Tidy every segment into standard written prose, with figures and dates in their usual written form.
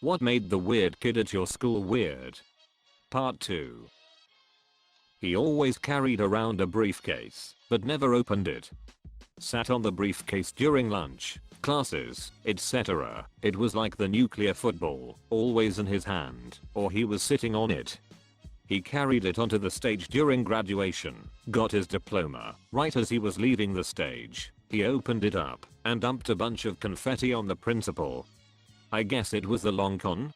What made the weird kid at your school weird? Part 2. He always carried around a briefcase, but never opened it. Sat on the briefcase during lunch, classes, etc. It was like the nuclear football, always in his hand, or he was sitting on it. He carried it onto the stage during graduation, got his diploma. Right as he was leaving the stage, he opened it up and dumped a bunch of confetti on the principal. I guess it was the long con?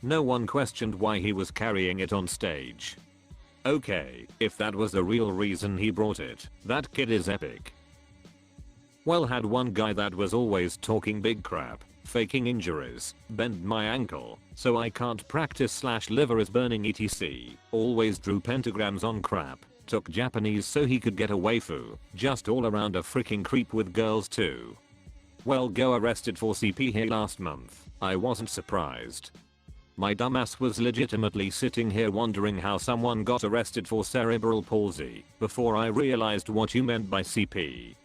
No one questioned why he was carrying it on stage. Okay, if that was the real reason he brought it, that kid is epic. Well, had one guy that was always talking big crap, faking injuries, bend my ankle, so I can't practice / liver is burning etc. Always drew pentagrams on crap, took Japanese so he could get a waifu, just all around a freaking creep with girls too. Well, go arrested for CP here last month. I wasn't surprised. My dumbass was legitimately sitting here wondering how someone got arrested for cerebral palsy before I realized what you meant by CP.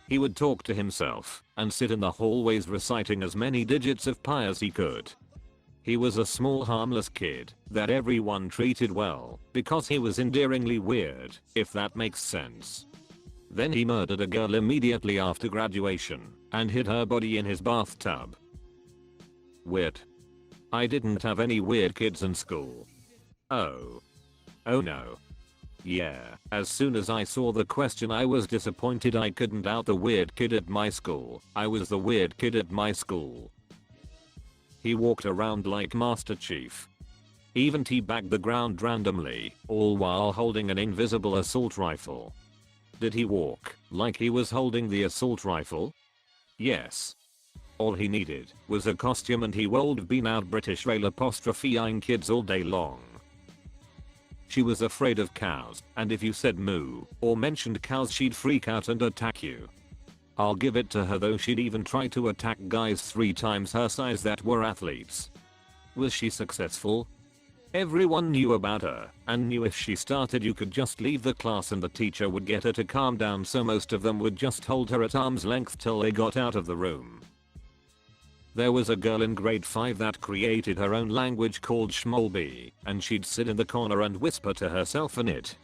He would talk to himself and sit in the hallways reciting as many digits of pi as he could. He was a small harmless kid that everyone treated well because he was endearingly weird, if that makes sense. Then he murdered a girl immediately after graduation and hid her body in his bathtub. Weird. I didn't have any weird kids in school. Oh. Oh no. Yeah, as soon as I saw the question I was disappointed I couldn't out the weird kid at my school. I was the weird kid at my school. He walked around like Master Chief. Even teabagged the ground randomly, all while holding an invisible assault rifle. Did he walk like he was holding the assault rifle? Yes. All he needed was a costume and he would have been out British rail apostrophe-ing kids all day long. She was afraid of cows, and if you said moo or mentioned cows she'd freak out and attack you. I'll give it to her though, she'd even try to attack guys 3 times her size that were athletes. Was she successful? Everyone knew about her and knew if she started you could just leave the class and the teacher would get her to calm down, so most of them would just hold her at arm's length till they got out of the room. There was a girl in grade 5 that created her own language called Schmolby, and she'd sit in the corner and whisper to herself in it.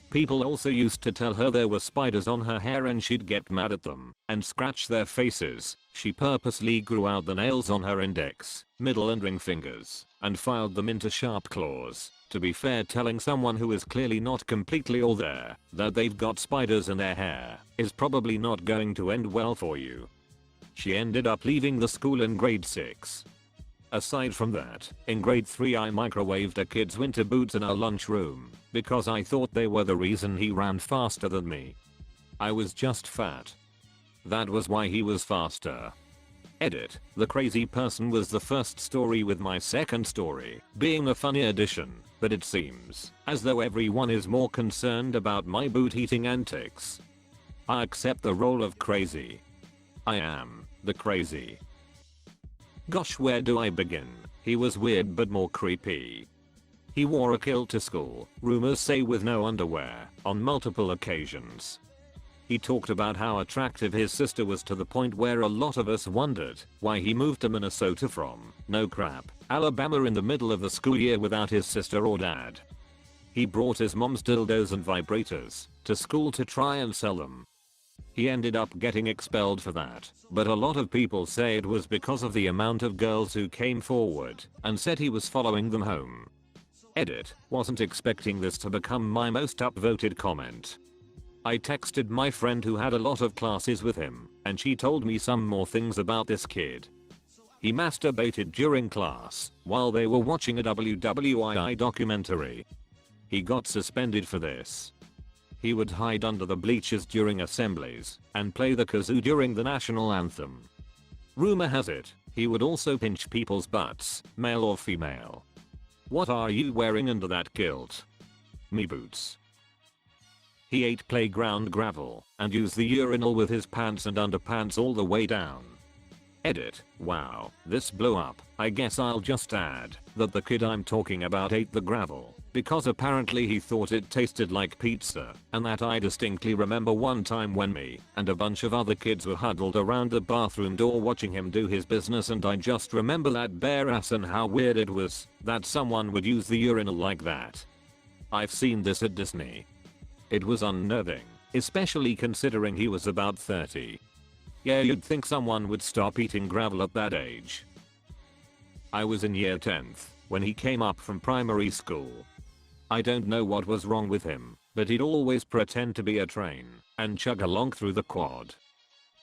People also used to tell her there were spiders on her hair and she'd get mad at them and scratch their faces. She purposely grew out the nails on her index, middle and ring fingers and filed them into sharp claws. To be fair, telling someone who is clearly not completely all there that they've got spiders in their hair is probably not going to end well for you. She ended up leaving the school in grade 6. Aside from that, in grade 3 I microwaved a kid's winter boots in our lunchroom because I thought they were the reason he ran faster than me. I was just fat. That was why he was faster. Edit. The crazy person was the first story, with my second story being a funny addition, but it seems as though everyone is more concerned about my boot eating antics. I accept the role of crazy. I am the crazy. Gosh, where do I begin? He was weird but more creepy. He wore a kilt to school, rumors say with no underwear, on multiple occasions. He talked about how attractive his sister was to the point where a lot of us wondered why he moved to Minnesota from, no crap, Alabama in the middle of the school year without his sister or dad. He brought his mom's dildos and vibrators to school to try and sell them. He ended up getting expelled for that, but a lot of people say it was because of the amount of girls who came forward and said he was following them home. Edit. Wasn't expecting this to become my most upvoted comment. I texted my friend who had a lot of classes with him, and she told me some more things about this kid. He masturbated during class while they were watching a WWII documentary. He got suspended for this. He would hide under the bleachers during assemblies and play the kazoo during the national anthem. Rumor has it, he would also pinch people's butts, male or female. What are you wearing under that kilt? Me boots. He ate playground gravel and used the urinal with his pants and underpants all the way down. Edit. Wow, this blew up. I guess I'll just add that the kid I'm talking about ate the gravel because apparently he thought it tasted like pizza, and that I distinctly remember one time when me and a bunch of other kids were huddled around the bathroom door watching him do his business, and I just remember that bare ass and how weird it was that someone would use the urinal like that. I've seen this at Disney. It was unnerving, especially considering he was about 30. Yeah, you'd think someone would stop eating gravel at that age. I was in year 10th when he came up from primary school. I don't know what was wrong with him, but he'd always pretend to be a train and chug along through the quad.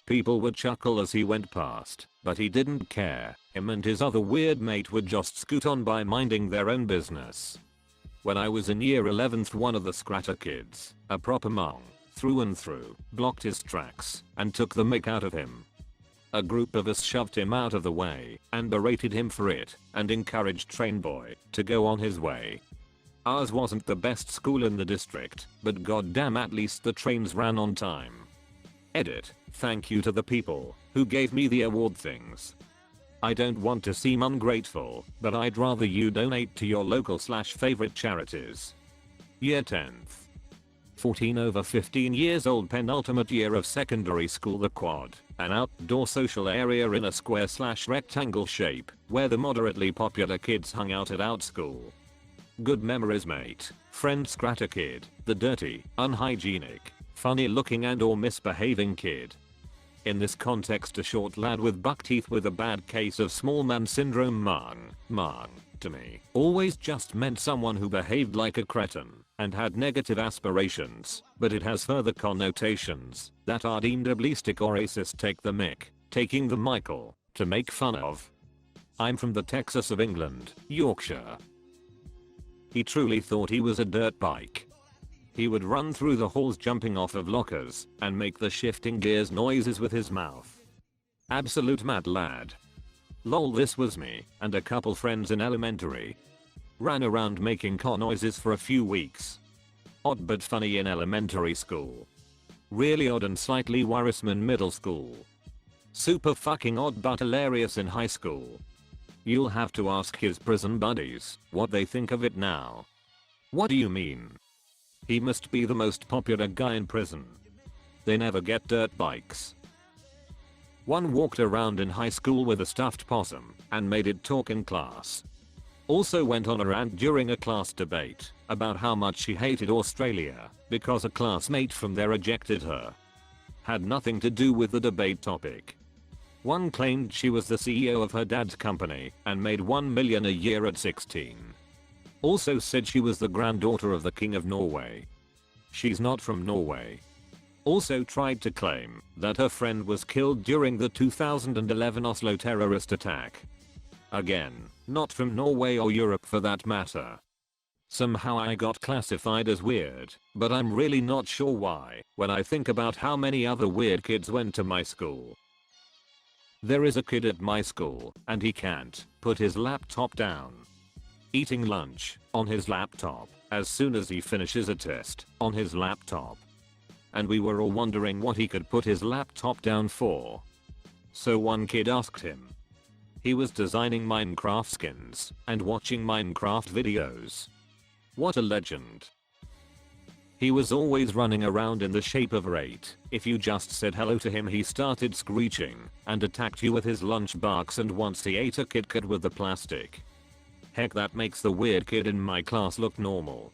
People would chuckle as he went past, but he didn't care. Him and his other weird mate would just scoot on by minding their own business. When I was in year 11th, one of the scratter kids, a proper mong, through and through, blocked his tracks and took the mick out of him. A group of us shoved him out of the way and berated him for it and encouraged Trainboy to go on his way. Ours wasn't the best school in the district, but goddamn, at least the trains ran on time. Edit. Thank you to the people who gave me the award things. I don't want to seem ungrateful, but I'd rather you donate to your local/favorite charities. Year 10th. 14 over 15 years old, penultimate year of secondary school. The quad, an outdoor social area in a square/rectangle shape where the moderately popular kids hung out at out school. Good memories, mate. Friend Scratter kid, the dirty, unhygienic, funny looking and or misbehaving kid. In this context, a short lad with buck teeth with a bad case of small man syndrome. Mung, to me, always just meant someone who behaved like a cretin and had negative aspirations, but it has further connotations that are deemed ableistic or racist. Take the mick, taking the Michael, to make fun of. I'm from the Texas of England, Yorkshire. He truly thought he was a dirt bike. He would run through the halls jumping off of lockers and make the shifting gears noises with his mouth. Absolute mad lad. Lol, this was me and a couple friends in elementary. Ran around making car noises for a few weeks. Odd but funny in elementary school. Really odd and slightly worrisome in middle school. Super fucking odd but hilarious in high school. You'll have to ask his prison buddies what they think of it now. What do you mean? He must be the most popular guy in prison. They never get dirt bikes. One walked around in high school with a stuffed possum and made it talk in class. Also went on a rant during a class debate about how much she hated Australia because a classmate from there ejected her. Had nothing to do with the debate topic. One claimed she was the CEO of her dad's company and made $1 million a year at 16. Also said she was the granddaughter of the King of Norway. She's not from Norway. Also tried to claim that her friend was killed during the 2011 Oslo terrorist attack. Again, not from Norway or Europe for that matter. Somehow I got classified as weird, but I'm really not sure why when I think about how many other weird kids went to my school. There is a kid at my school, and he can't put his laptop down. Eating lunch on his laptop as soon as he finishes a test on his laptop. And we were all wondering what he could put his laptop down for. So one kid asked him. He was designing Minecraft skins and watching Minecraft videos. What a legend. He was always running around in the shape of a 8. If you just said hello to him, he started screeching and attacked you with his lunchbox, and once he ate a Kit Kat with the plastic. Heck, that makes the weird kid in my class look normal.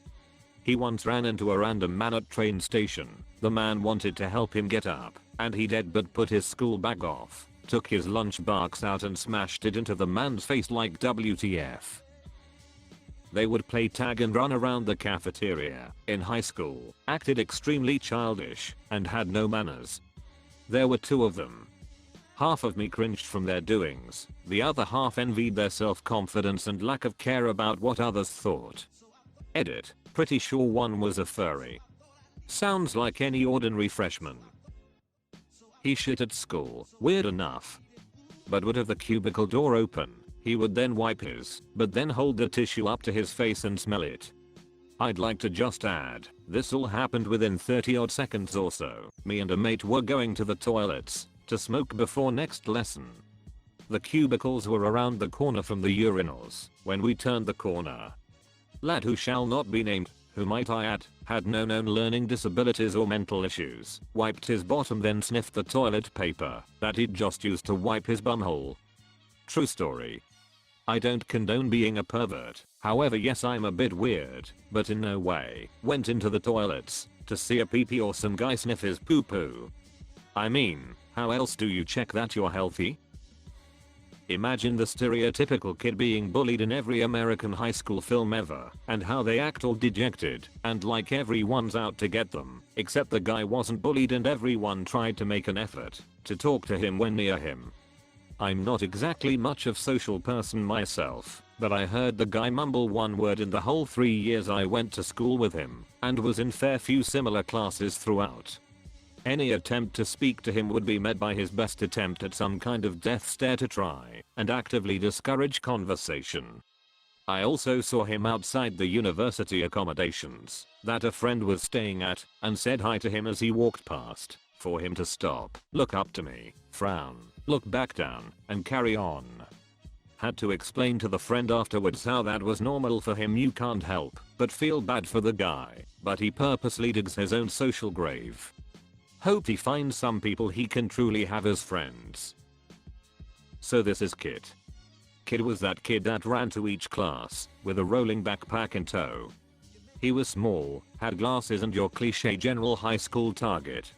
He once ran into a random man at train station. The man wanted to help him get up, and he did, but put his school bag off, took his lunchbox out and smashed it into the man's face like WTF. They would play tag and run around the cafeteria in high school, acted extremely childish, and had no manners. There were two of them. Half of me cringed from their doings, the other half envied their self-confidence and lack of care about what others thought. Edit. Pretty sure one was a furry. Sounds like any ordinary freshman. He shit at school, weird enough. But would have the cubicle door open. He would then wipe his, but then hold the tissue up to his face and smell it. I'd like to just add, this all happened within 30 odd seconds or so. Me and a mate were going to the toilets to smoke before next lesson. The cubicles were around the corner from the urinals when we turned the corner. Lad who shall not be named, who might I add, had no known learning disabilities or mental issues, wiped his bottom then sniffed the toilet paper that he'd just used to wipe his bumhole. True story. I don't condone being a pervert, however yes I'm a bit weird, but in no way went into the toilets to see a pee-pee or some guy sniff his poo-poo. I mean, how else do you check that you're healthy? Imagine the stereotypical kid being bullied in every American high school film ever, and how they act all dejected, and like everyone's out to get them, except the guy wasn't bullied and everyone tried to make an effort to talk to him when near him. I'm not exactly much of social person myself, but I heard the guy mumble one word in the whole 3 years I went to school with him, and was in fair few similar classes throughout. Any attempt to speak to him would be met by his best attempt at some kind of death stare to try and actively discourage conversation. I also saw him outside the university accommodations that a friend was staying at and said hi to him as he walked past, for him to stop, look up to me, frown, look back down, and carry on. Had to explain to the friend afterwards how that was normal for him. You can't help but feel bad for the guy, but he purposely digs his own social grave. Hope he finds some people he can truly have as friends. So this is Kid. Kid was that kid that ran to each class with a rolling backpack in tow. He was small, had glasses and your cliche general high school target.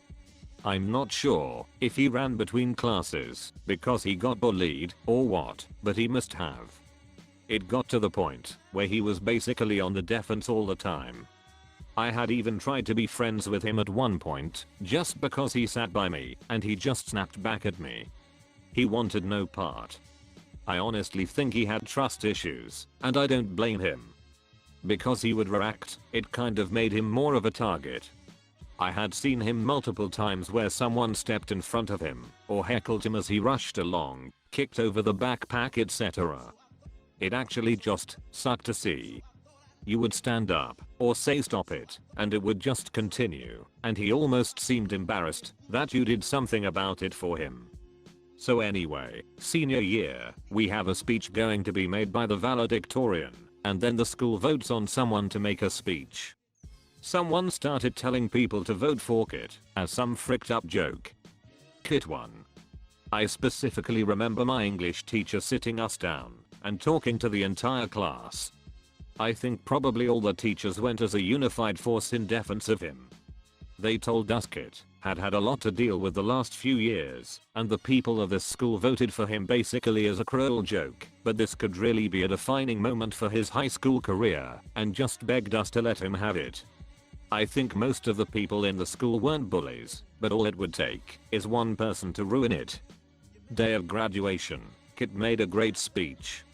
I'm not sure if he ran between classes because he got bullied or what, but he must have. It got to the point where he was basically on the defense all the time. I had even tried to be friends with him at one point just because he sat by me and he just snapped back at me. He wanted no part. I honestly think he had trust issues, and I don't blame him. Because he would react, it kind of made him more of a target. I had seen him multiple times where someone stepped in front of him or heckled him as he rushed along, kicked over the backpack, etc. It actually just sucked to see. You would stand up or say stop it and it would just continue, and he almost seemed embarrassed that you did something about it for him. So anyway, senior year, we have a speech going to be made by the valedictorian, and then the school votes on someone to make a speech. Someone started telling people to vote for Kit as some fricked up joke. Kit won. I specifically remember my English teacher sitting us down and talking to the entire class. I think probably all the teachers went as a unified force in defense of him. They told us Kit had had a lot to deal with the last few years, and the people of this school voted for him basically as a cruel joke, but this could really be a defining moment for his high school career, and just begged us to let him have it. I think most of the people in the school weren't bullies, but all it would take is one person to ruin it. Day of graduation, Kit made a great speech.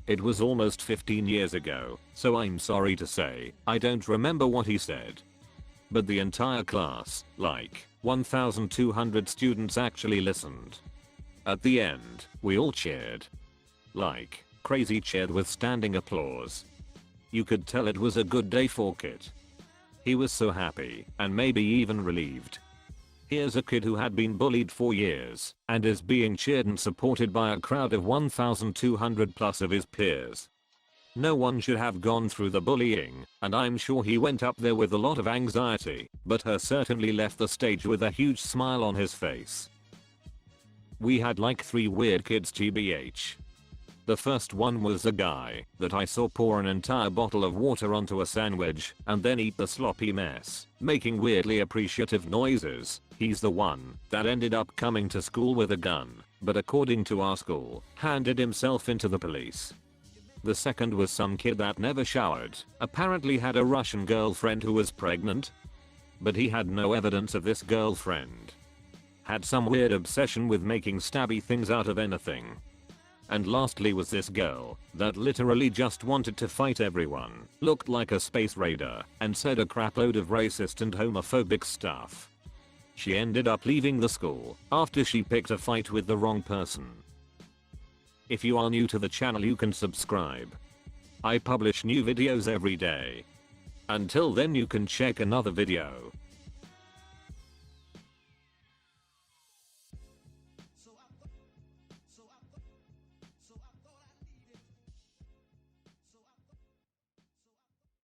It was almost 15 years ago, so I'm sorry to say, I don't remember what he said. But the entire class, like 1,200 students, actually listened. At the end, we all cheered. Like crazy, cheered with standing applause. You could tell it was a good day for Kit. He was so happy, and maybe even relieved. Here's a kid who had been bullied for years, and is being cheered and supported by a crowd of 1,200 plus of his peers. No one should have gone through the bullying, and I'm sure he went up there with a lot of anxiety, but he certainly left the stage with a huge smile on his face. We had like 3 weird kids GBH. The first one was a guy that I saw pour an entire bottle of water onto a sandwich and then eat the sloppy mess, making weirdly appreciative noises. He's the one that ended up coming to school with a gun, but according to our school, handed himself into the police. The second was some kid that never showered, apparently had a Russian girlfriend who was pregnant, but he had no evidence of this girlfriend. Had some weird obsession with making stabby things out of anything. And lastly was this girl that literally just wanted to fight everyone, looked like a space raider, and said a crapload of racist and homophobic stuff. She ended up leaving the school after she picked a fight with the wrong person. If you are new to the channel, you can subscribe. I publish new videos every day. Until then, you can check another video.